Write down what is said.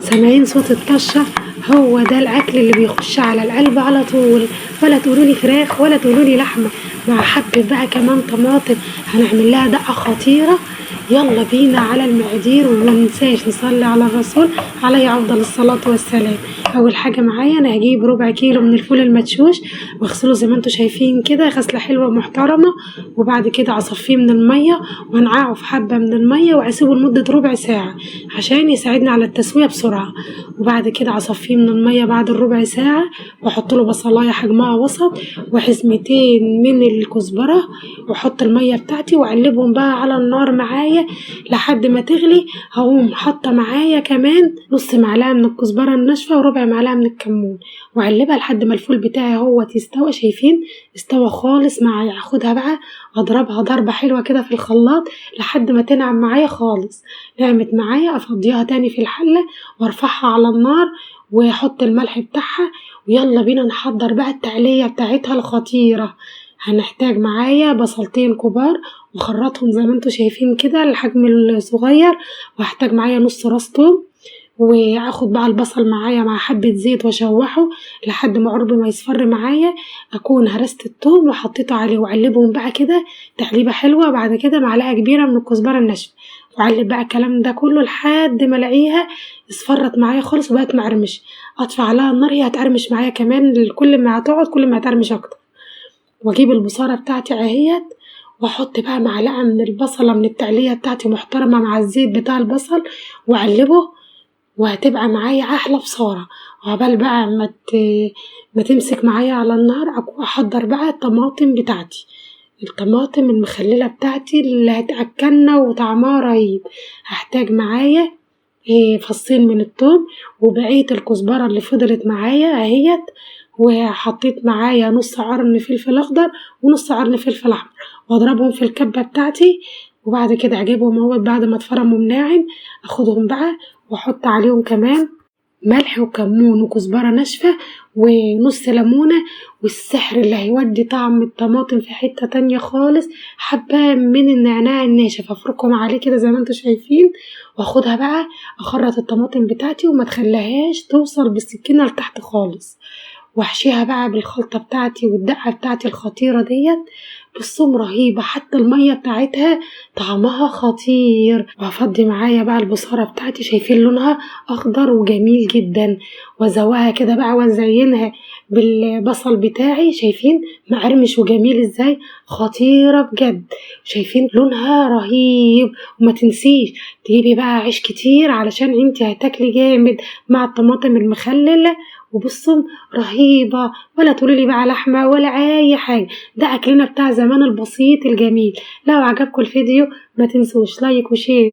سامعين صوت الطشة؟ هو ده الأكل اللي بيخش على القلب على طول. ولا تقولولي فراخ ولا تقولولي لحمة، مع حبة بقى كمان طماطم هنعمل لها دقة خطيرة. يلا بينا على المقادير، وما ننساش نصلي على الرسول عليه أفضل الصلاة والسلام. أول حاجة معايا أنا هجيب ربع كيلو من الفول المدشوش، واغسله زي ما انتوا شايفين كده غسلة حلوة محترمة، وبعد كده أصفيه من المية وانقعه في حبة من المية وأسيبه لمدة ربع ساعة عشان يساعدني على التسوية بسرعة. وبعد كده أصفيه من المية بعد الربع ساعة، واحطله بصلاية حجمها وسط وحزمتين من الكزبرة، واحط المية بتاعتي واقلبهم بقى على النار معايا لحد ما تغلي. هقوم حاطة معايا كمان نص معلقة من الكزبرة الناشفة وربع معلقة من الكمون، واقلبها لحد ما الفول بتاعي هو يستوى. شايفين استوى خالص معايا. هاخدها بقى اضربها ضربة حلوة كده في الخلاط لحد ما تنعم معايا خالص. نعمت معايا افضيها تاني في الحلة وارفعها على النار واحط الملح بتاعها. ويلا بينا نحضر بقى التقلية بتاعتها الخطيرة. هنحتاج معايا بصلتين كبار وخرطهم زي ما انتوا شايفين كده الحجم الصغير، وهحتاج معايا نص راس توم، واخد بقى البصل معايا مع حبة زيت واشوحه لحد ما قرب ما يصفر معايا. اكون هرست التوم وحطيته عليه واقلبهم بقى كده تقليبة حلوة. بعد كده معلقة كبيرة من الكزبرة الناشفة، واقلب بقى الكلام ده كله لحد ما الاقيها اصفرت معايا خالص وبقت مقرمشة. اطفي عليها النار، هي هتقرمش معايا كمان، كل ما هتقعد كل ما هتقرمش اكتر. واجيب البصارة بتاعتي اهيت، واحط بي معلقة من البصلة من التقلية بتاعتي محترمة مع الزيت بتاع البصل واقلبه، وهتبقى معايا احلى بصارة. وعقبال بقى ما تمسك معايا على النار احضر بقى الطماطم بتاعتي، الطماطم المخللة بتاعتي اللي هتأكلنا وطعمها رهيب. هحتاج معايا فصين من الثوم وبقية الكزبرة اللي فضلت معايا اهيت، وحطيت معايا نص قرن فلفل اخضر ونص قرن فلفل احمر، واضربهم في الكبة بتاعتي. وبعد كده اجيبهم اهوت بعد ما اتفرموا ناعم، اخدهم بقى واحط عليهم كمان ملح وكمون وكزبرة ناشفة ونص ليمونة. والسحر اللي هيودي طعم الطماطم في حتة تانية خالص حبة من النعناع الناشف افركهم عليه كده زي ما انتوا شايفين. واخدها بقى اخرط الطماطم بتاعتي وما تخليهاش توصل بالسكينة لتحت خالص، واحشيها بقى بالخلطة بتاعتي والدقة بتاعتي الخطيرة ديت. بصوا رهيبة، حتى المية بتاعتها طعمها خطير. وهفضي معايا بقى البصارة بتاعتي، شايفين لونها اخضر وجميل جدا. وازوقها كده بقى وازينها بالبصل بتاعي، شايفين مقرمش وجميل ازاي، خطيرة بجد. شايفين لونها رهيب. وما تنسيش تجيبي بقى عيش كتير علشان انتي هتاكلي جامد مع الطماطم المخللة. وبصوا رهيبة، ولا تقولولي بقى لحمة ولا اي حاجة، ده اكلنا بتاع زمان البسيط الجميل. لو عجبكم الفيديو ما تنسوش لايك وشير.